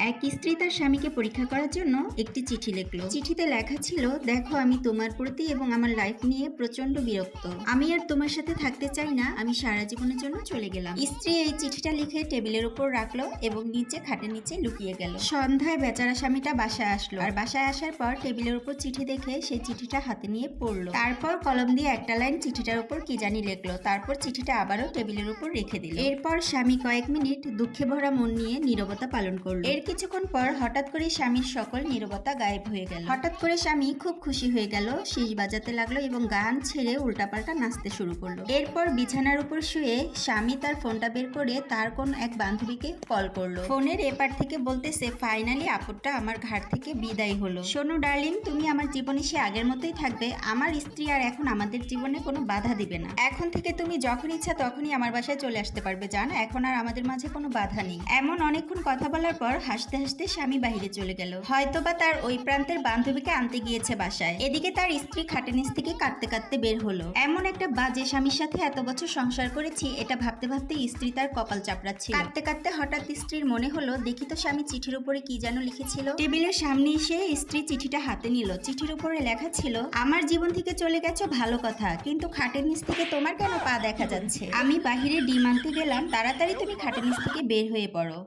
এক স্ত্রী তার স্বামীকে পরীক্ষা করার জন্য একটি চিঠি লিখলো। চিঠিতে লেখা ছিল, দেখো আমি তোমার প্রতি এবং আমার লাইফ নিয়ে প্রচন্ড বিরক্ত। আমি আর তোমার সাথে থাকতে চাই না, আমি সারা জীবনের জন্য চলে গেলাম। স্ত্রী এই চিঠিটা লিখে টেবিলের উপর রাখলো এবং নিচে খাটের নিচে লুকিয়ে গেল। সন্ধ্যায় বেচারা স্বামীটা বাসায় আসলো, আর বাসায় আসার পর টেবিলের উপর চিঠি দেখে সেই চিঠিটা হাতে নিয়ে পড়লো। তারপর কলম দিয়ে একটা লাইন চিঠিটার উপর কি জানি লিখলো, তারপর চিঠিটা আবারও টেবিলের উপর রেখে দিল। এরপর স্বামী কয়েক মিনিট দুঃখে ভরা মন নিয়ে নীরবতা পালন করলো। এর কিছুক্ষণ পর হঠাৎ করে স্বামীর সকল নীরবতা গায়েব হয়ে গেল। হঠাৎ করে স্বামী খুব খুশি হয়ে গেল, শীষ বাজাতে লাগলো এবং গান ছেড়ে উল্টাপাল্টা নাচতে শুরু করলো। এরপর বিছানার উপর শুয়ে স্বামী তার ফোনটা বের করে তার কোন এক বান্ধবীকে কল করলো। ফোনের এপার থেকে বলতেছে, ফাইনালি আপুরটা আমার ঘাট থেকে বিদায় হলো। শোনো ডার্লিং, তুমি আমার জীবনে সে আগের মতোই থাকবে। আমার স্ত্রী আর এখন আমাদের জীবনে কোনো বাধা দিবে না। এখন থেকে তুমি যখন ইচ্ছা তখনই আমার বাসায় চলে আসতে পারবে। জান, এখন আর আমাদের মাঝে কোনো বাধা নেই। এমন অনেকক্ষণ কথা বলার পর হাসতে হাসতে স্বামী বাহিরে চলে গেল। হয়তোবা তার ওই প্রান্তের বান্ধবীকে আনতে গিয়েছে বাসায়। এদিকে তার স্ত্রী খাটের নিচ থেকে কাঁদতে কাঁদতে বের হলো। এমন একটা বাজে স্বামীর সাথে এত বছর সংসার করেছি, এটা ভাবতে ভাবতে স্ত্রী তার কপাল চাপড়াচ্ছিল। কাঁদতে কাঁদতে হঠাৎ স্ত্রীর মনে হলো, দেখি তো স্বামী চিঠির উপরে কি যেন লিখেছিল। টেবিলের সামনে এসে স্ত্রী চিঠিটা হাতে নিল। চিঠির উপরে লেখা ছিল, আমার জীবন থেকে চলে গেছো ভালো কথা, কিন্তু খাটের নিচ থেকে তোমার কেন পা দেখা যাচ্ছে? আমি বাহিরে ডিম আনতে গেলাম, তাড়াতাড়ি তুমি খাটের নিচ থেকে বের হয়ে পড়ো।